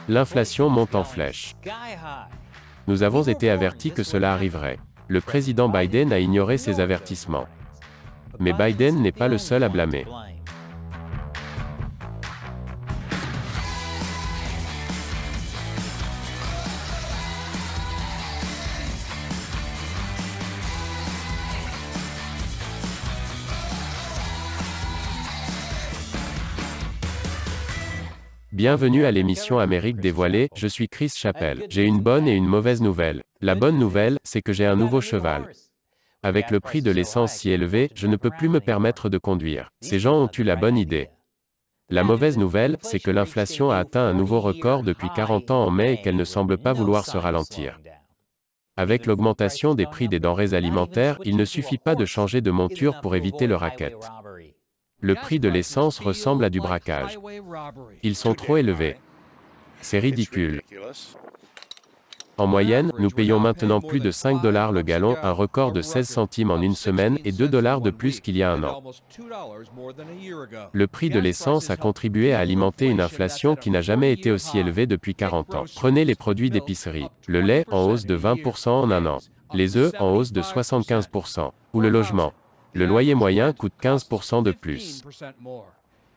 L'inflation monte en flèche. Nous avons été avertis que cela arriverait. Le président Biden a ignoré ces avertissements. Mais Biden n'est pas le seul à blâmer. Bienvenue à l'émission Amérique dévoilée, je suis Chris Chappell. J'ai une bonne et une mauvaise nouvelle. La bonne nouvelle, c'est que j'ai un nouveau cheval. Avec le prix de l'essence si élevé, je ne peux plus me permettre de conduire. Ces gens ont eu la bonne idée. La mauvaise nouvelle, c'est que l'inflation a atteint un nouveau record depuis 40 ans en mai et qu'elle ne semble pas vouloir se ralentir. Avec l'augmentation des prix des denrées alimentaires, il ne suffit pas de changer de monture pour éviter le racket. Le prix de l'essence ressemble à du braquage. Ils sont trop élevés. C'est ridicule. En moyenne, nous payons maintenant plus de 5 $ le gallon, un record de 16 centimes en une semaine et 2 $ de plus qu'il y a un an. Le prix de l'essence a contribué à alimenter une inflation qui n'a jamais été aussi élevée depuis 40 ans. Prenez les produits d'épicerie. Le lait en hausse de 20% en un an. Les œufs en hausse de 75%. Ou le logement. Le loyer moyen coûte 15% de plus.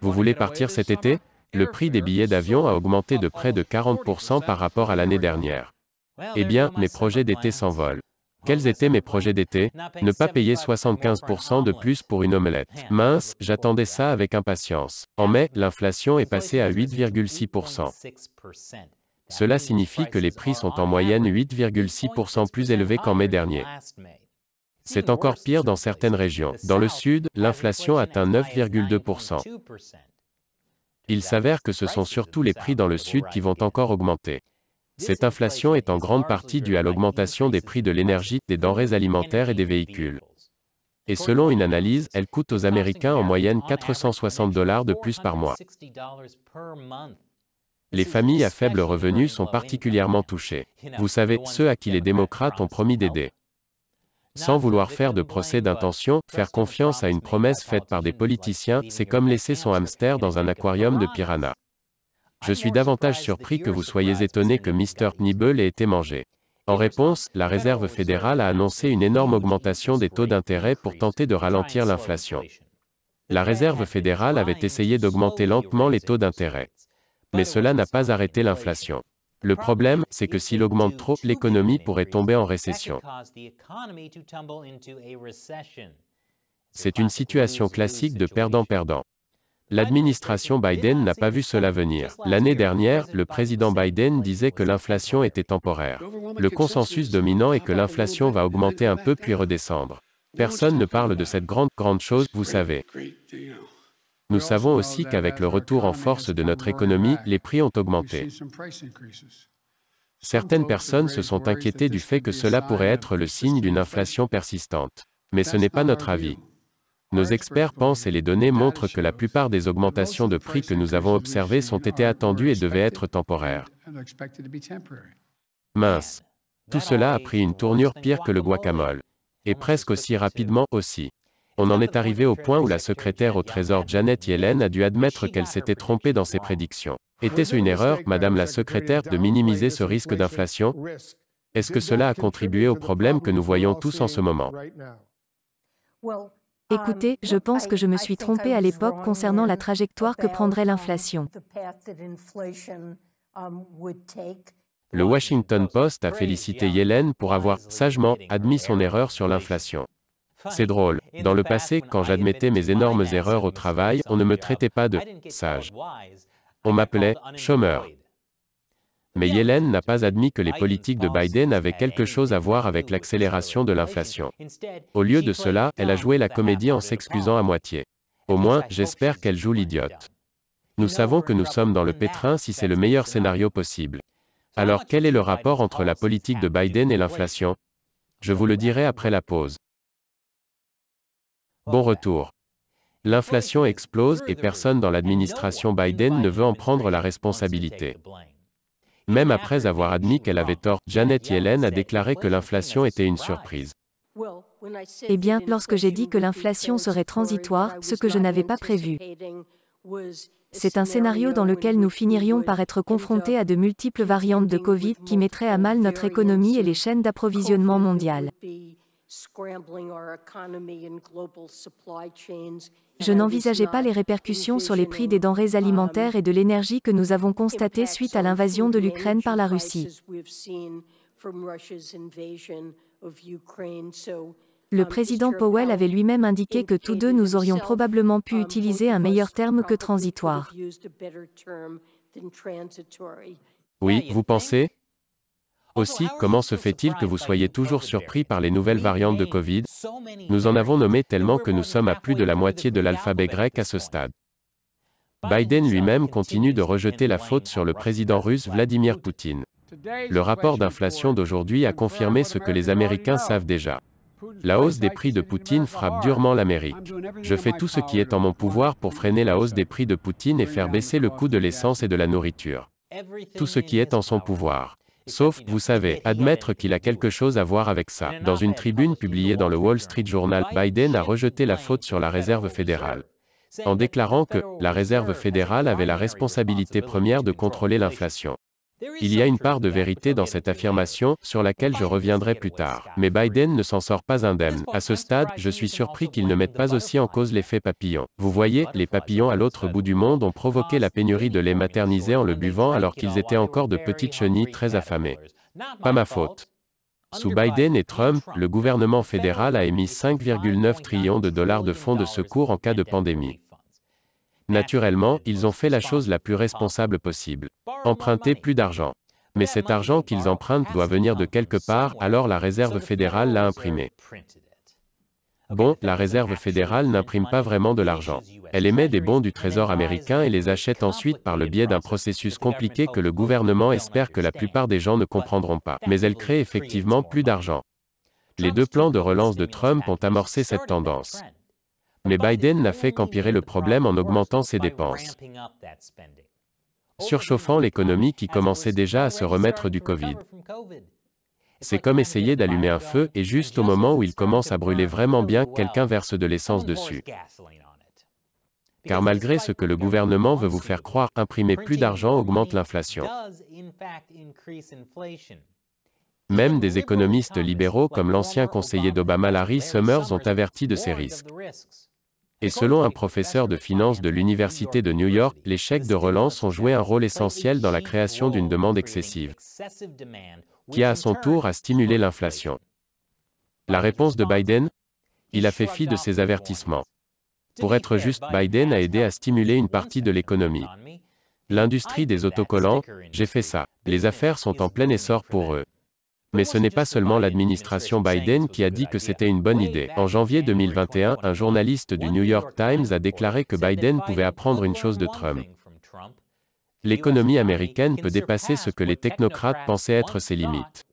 Vous voulez partir cet été? Le prix des billets d'avion a augmenté de près de 40% par rapport à l'année dernière. Eh bien, mes projets d'été s'envolent. Quels étaient mes projets d'été? Ne pas payer 75% de plus pour une omelette. Mince, j'attendais ça avec impatience. En mai, l'inflation est passée à 8,6%. Cela signifie que les prix sont en moyenne 8,6% plus élevés qu'en mai dernier. C'est encore pire dans certaines régions. Dans le sud, l'inflation atteint 9,2%. Il s'avère que ce sont surtout les prix dans le sud qui vont encore augmenter. Cette inflation est en grande partie due à l'augmentation des prix de l'énergie, des denrées alimentaires et des véhicules. Et selon une analyse, elle coûte aux Américains en moyenne 460 $ de plus par mois. Les familles à faible revenu sont particulièrement touchées. Vous savez, ceux à qui les démocrates ont promis d'aider. Sans vouloir faire de procès d'intention, faire confiance à une promesse faite par des politiciens, c'est comme laisser son hamster dans un aquarium de piranhas. Je suis davantage surpris que vous soyez étonné que Mr. Knibbel ait été mangé. En réponse, la Réserve fédérale a annoncé une énorme augmentation des taux d'intérêt pour tenter de ralentir l'inflation. La Réserve fédérale avait essayé d'augmenter lentement les taux d'intérêt. Mais cela n'a pas arrêté l'inflation. Le problème, c'est que s'il augmente trop, l'économie pourrait tomber en récession. C'est une situation classique de perdant-perdant. L'administration Biden n'a pas vu cela venir. L'année dernière, le président Biden disait que l'inflation était temporaire. Le consensus dominant est que l'inflation va augmenter un peu puis redescendre. Personne ne parle de cette grande chose, vous savez. Nous savons aussi qu'avec le retour en force de notre économie, les prix ont augmenté. Certaines personnes se sont inquiétées du fait que cela pourrait être le signe d'une inflation persistante. Mais ce n'est pas notre avis. Nos experts pensent et les données montrent que la plupart des augmentations de prix que nous avons observées sont été attendues et devaient être temporaires. Mince. Tout cela a pris une tournure pire que le guacamole. Et presque aussi rapidement aussi. On en est arrivé au point où la secrétaire au Trésor Janet Yellen a dû admettre qu'elle s'était trompée dans ses prédictions. Était-ce une erreur, Madame la secrétaire, de minimiser ce risque d'inflation? Est-ce que cela a contribué au problème que nous voyons tous en ce moment? Écoutez, je pense que je me suis trompée à l'époque concernant la trajectoire que prendrait l'inflation. Le Washington Post a félicité Yellen pour avoir sagement admis son erreur sur l'inflation. C'est drôle. Dans le passé, quand j'admettais mes énormes erreurs au travail, on ne me traitait pas de sage. On m'appelait chômeur. Mais Yellen n'a pas admis que les politiques de Biden avaient quelque chose à voir avec l'accélération de l'inflation. Au lieu de cela, elle a joué la comédie en s'excusant à moitié. Au moins, j'espère qu'elle joue l'idiote. Nous savons que nous sommes dans le pétrin si c'est le meilleur scénario possible. Alors quel est le rapport entre la politique de Biden et l'inflation? Je vous le dirai après la pause. Bon retour. L'inflation explose et personne dans l'administration Biden ne veut en prendre la responsabilité. Même après avoir admis qu'elle avait tort, Janet Yellen a déclaré que l'inflation était une surprise. Eh bien, lorsque j'ai dit que l'inflation serait transitoire, ce que je n'avais pas prévu, C'est un scénario dans lequel nous finirions par être confrontés à de multiples variantes de Covid qui mettraient à mal notre économie et les chaînes d'approvisionnement mondiales. Je n'envisageais pas les répercussions sur les prix des denrées alimentaires et de l'énergie que nous avons constatées suite à l'invasion de l'Ukraine par la Russie. Le président Powell avait lui-même indiqué que tous deux nous aurions probablement pu utiliser un meilleur terme que transitoire. Oui, vous pensez? Aussi, comment se fait-il que vous soyez toujours surpris par les nouvelles variantes de Covid? Nous en avons nommé tellement que nous sommes à plus de la moitié de l'alphabet grec à ce stade. Biden lui-même continue de rejeter la faute sur le président russe Vladimir Poutine. Le rapport d'inflation d'aujourd'hui a confirmé ce que les Américains savent déjà. La hausse des prix de Poutine frappe durement l'Amérique. Je fais tout ce qui est en mon pouvoir pour freiner la hausse des prix de Poutine et faire baisser le coût de l'essence et de la nourriture. Tout ce qui est en son pouvoir. Sauf, vous savez, admettre qu'il a quelque chose à voir avec ça. Dans une tribune publiée dans le Wall Street Journal, Biden a rejeté la faute sur la Réserve fédérale, en déclarant que la Réserve fédérale avait la responsabilité première de contrôler l'inflation. Il y a une part de vérité dans cette affirmation, sur laquelle je reviendrai plus tard. Mais Biden ne s'en sort pas indemne. À ce stade, je suis surpris qu'il ne mette pas aussi en cause l'effet papillon. Vous voyez, les papillons à l'autre bout du monde ont provoqué la pénurie de lait maternisé en le buvant alors qu'ils étaient encore de petites chenilles très affamées. Pas ma faute. Sous Biden et Trump, le gouvernement fédéral a émis 5,9 trillions de dollars de fonds de secours en cas de pandémie. Naturellement, ils ont fait la chose la plus responsable possible. Emprunter plus d'argent. Mais cet argent qu'ils empruntent doit venir de quelque part, alors la Réserve fédérale l'a imprimé. Bon, la Réserve fédérale n'imprime pas vraiment de l'argent. Elle émet des bons du Trésor américain et les achète ensuite par le biais d'un processus compliqué que le gouvernement espère que la plupart des gens ne comprendront pas. Mais elle crée effectivement plus d'argent. Les deux plans de relance de Trump ont amorcé cette tendance. Mais Biden n'a fait qu'empirer le problème en augmentant ses dépenses, surchauffant l'économie qui commençait déjà à se remettre du Covid. C'est comme essayer d'allumer un feu et juste au moment où il commence à brûler vraiment bien, quelqu'un verse de l'essence dessus. Car malgré ce que le gouvernement veut vous faire croire, imprimer plus d'argent augmente l'inflation. Même des économistes libéraux comme l'ancien conseiller d'Obama Larry Summers ont averti de ces risques. Et selon un professeur de finance de l'Université de New York, les chèques de relance ont joué un rôle essentiel dans la création d'une demande excessive, qui a à son tour à stimuler l'inflation. La réponse de Biden? Il a fait fi de ses avertissements. Pour être juste, Biden a aidé à stimuler une partie de l'économie. L'industrie des autocollants, j'ai fait ça. Les affaires sont en plein essor pour eux. Mais ce n'est pas seulement l'administration Biden qui a dit que c'était une bonne idée. En janvier 2021, un journaliste du New York Times a déclaré que Biden pouvait apprendre une chose de Trump. L'économie américaine peut dépasser ce que les technocrates pensaient être ses limites.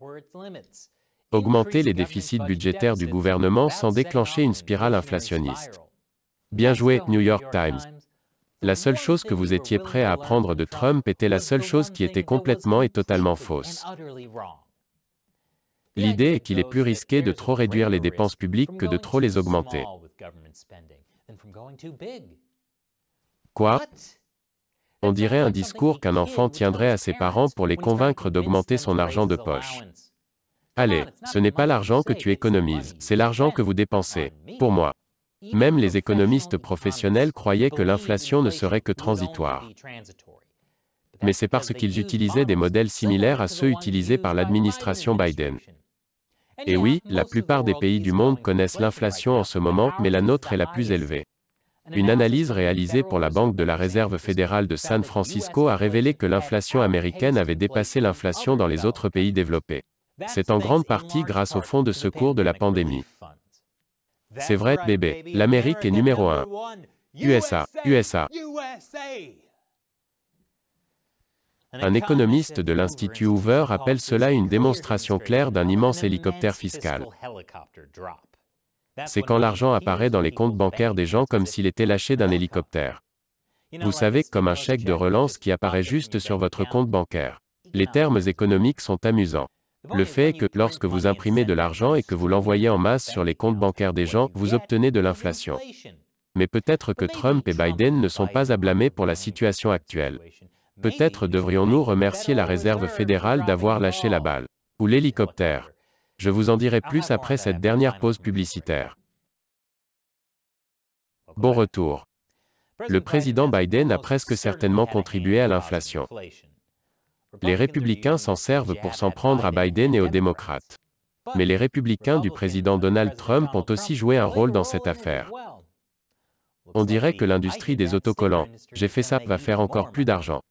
Augmenter les déficits budgétaires du gouvernement sans déclencher une spirale inflationniste. Bien joué, New York Times. La seule chose que vous étiez prêt à apprendre de Trump était la seule chose qui était complètement et totalement fausse. L'idée est qu'il est plus risqué de trop réduire les dépenses publiques que de trop les augmenter. Quoi? On dirait un discours qu'un enfant tiendrait à ses parents pour les convaincre d'augmenter son argent de poche. Allez, ce n'est pas l'argent que tu économises, c'est l'argent que vous dépensez. Pour moi. Même les économistes professionnels croyaient que l'inflation ne serait que transitoire. Mais c'est parce qu'ils utilisaient des modèles similaires à ceux utilisés par l'administration Biden. Et oui, la plupart des pays du monde connaissent l'inflation en ce moment, mais la nôtre est la plus élevée. Une analyse réalisée pour la Banque de la Réserve fédérale de San Francisco a révélé que l'inflation américaine avait dépassé l'inflation dans les autres pays développés. C'est en grande partie grâce au fonds de secours de la pandémie. C'est vrai, bébé, l'Amérique est numéro 1. USA, USA. Un économiste de l'Institut Hoover appelle cela une démonstration claire d'un immense hélicoptère fiscal. C'est quand l'argent apparaît dans les comptes bancaires des gens comme s'il était lâché d'un hélicoptère. Vous savez, comme un chèque de relance qui apparaît juste sur votre compte bancaire. Les termes économiques sont amusants. Le fait est que, lorsque vous imprimez de l'argent et que vous l'envoyez en masse sur les comptes bancaires des gens, vous obtenez de l'inflation. Mais peut-être que Trump et Biden ne sont pas à blâmer pour la situation actuelle. Peut-être devrions-nous remercier la Réserve fédérale d'avoir lâché la balle. Ou l'hélicoptère. Je vous en dirai plus après cette dernière pause publicitaire. Bon retour. Le président Biden a presque certainement contribué à l'inflation. Les républicains s'en servent pour s'en prendre à Biden et aux démocrates. Mais les républicains du président Donald Trump ont aussi joué un rôle dans cette affaire. On dirait que l'industrie des autocollants « J'ai fait ça » va faire encore plus d'argent.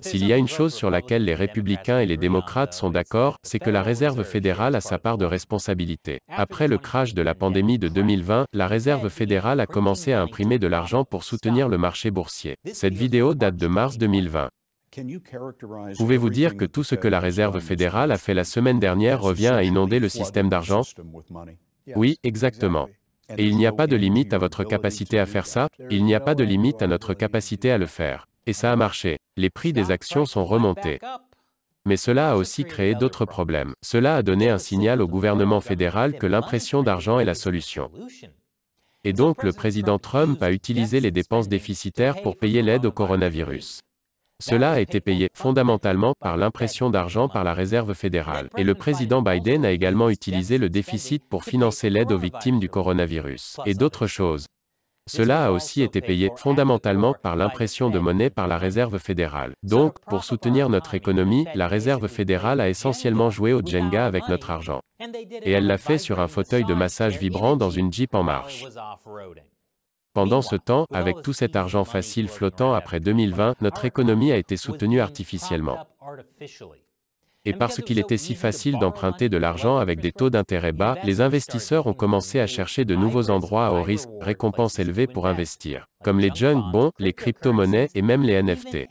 S'il y a une chose sur laquelle les républicains et les démocrates sont d'accord, c'est que la Réserve fédérale a sa part de responsabilité. Après le crash de la pandémie de 2020, la Réserve fédérale a commencé à imprimer de l'argent pour soutenir le marché boursier. Cette vidéo date de mars 2020. Pouvez-vous dire que tout ce que la Réserve fédérale a fait la semaine dernière revient à inonder le système d'argent? Oui, exactement. Et il n'y a pas de limite à votre capacité à faire ça, il n'y a pas de limite à notre capacité à le faire. Et ça a marché. Les prix des actions sont remontés. Mais cela a aussi créé d'autres problèmes. Cela a donné un signal au gouvernement fédéral que l'impression d'argent est la solution. Et donc le président Trump a utilisé les dépenses déficitaires pour payer l'aide au coronavirus. Cela a été payé, fondamentalement, par l'impression d'argent par la Réserve fédérale. Et le président Biden a également utilisé le déficit pour financer l'aide aux victimes du coronavirus. Et d'autres choses. Cela a aussi été payé, fondamentalement, par l'impression de monnaie par la Réserve fédérale. Donc, pour soutenir notre économie, la Réserve fédérale a essentiellement joué au Jenga avec notre argent. Et elle l'a fait sur un fauteuil de massage vibrant dans une Jeep en marche. Pendant ce temps, avec tout cet argent facile flottant après 2020, notre économie a été soutenue artificiellement. Et parce qu'il était si facile d'emprunter de l'argent avec des taux d'intérêt bas, les investisseurs ont commencé à chercher de nouveaux endroits à haut risque, récompenses élevées pour investir, comme les junk bonds, les crypto-monnaies et même les NFT.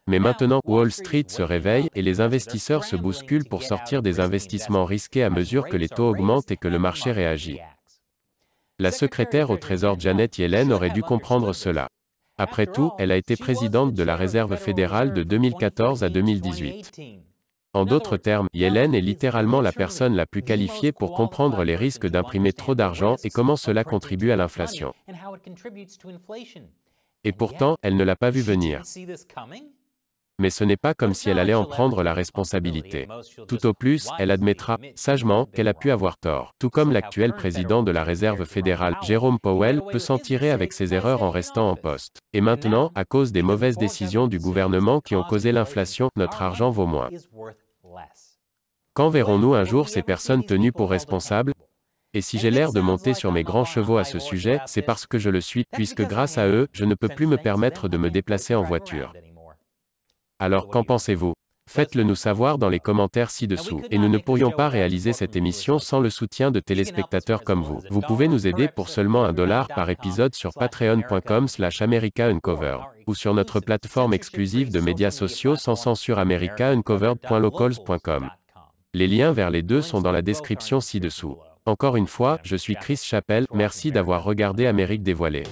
Mais maintenant, Wall Street se réveille et les investisseurs se bousculent pour sortir des investissements risqués à mesure que les taux augmentent et que le marché réagit. La secrétaire au Trésor Janet Yellen aurait dû comprendre cela. Après tout, elle a été présidente de la Réserve fédérale de 2014 à 2018. En d'autres termes, Yellen est littéralement la personne la plus qualifiée pour comprendre les risques d'imprimer trop d'argent et comment cela contribue à l'inflation. Et pourtant, elle ne l'a pas vu venir. Mais ce n'est pas comme si elle allait en prendre la responsabilité. Tout au plus, elle admettra, sagement, qu'elle a pu avoir tort. Tout comme l'actuel président de la Réserve fédérale, Jerome Powell, peut s'en tirer avec ses erreurs en restant en poste. Et maintenant, à cause des mauvaises décisions du gouvernement qui ont causé l'inflation, notre argent vaut moins. Quand verrons-nous un jour ces personnes tenues pour responsables? Et si j'ai l'air de monter sur mes grands chevaux à ce sujet, c'est parce que je le suis, puisque grâce à eux, je ne peux plus me permettre de me déplacer en voiture. Alors qu'en pensez-vous? Faites-le nous savoir dans les commentaires ci-dessous. Et nous ne pourrions pas réaliser cette émission sans le soutien de téléspectateurs comme vous. Vous pouvez nous aider pour seulement $1 par épisode sur patreon.com/americauncovered ou sur notre plateforme exclusive de médias sociaux sans censure americauncovered.locals.com. Les liens vers les deux sont dans la description ci-dessous. Encore une fois, je suis Chris Chappell, merci d'avoir regardé Amérique dévoilée.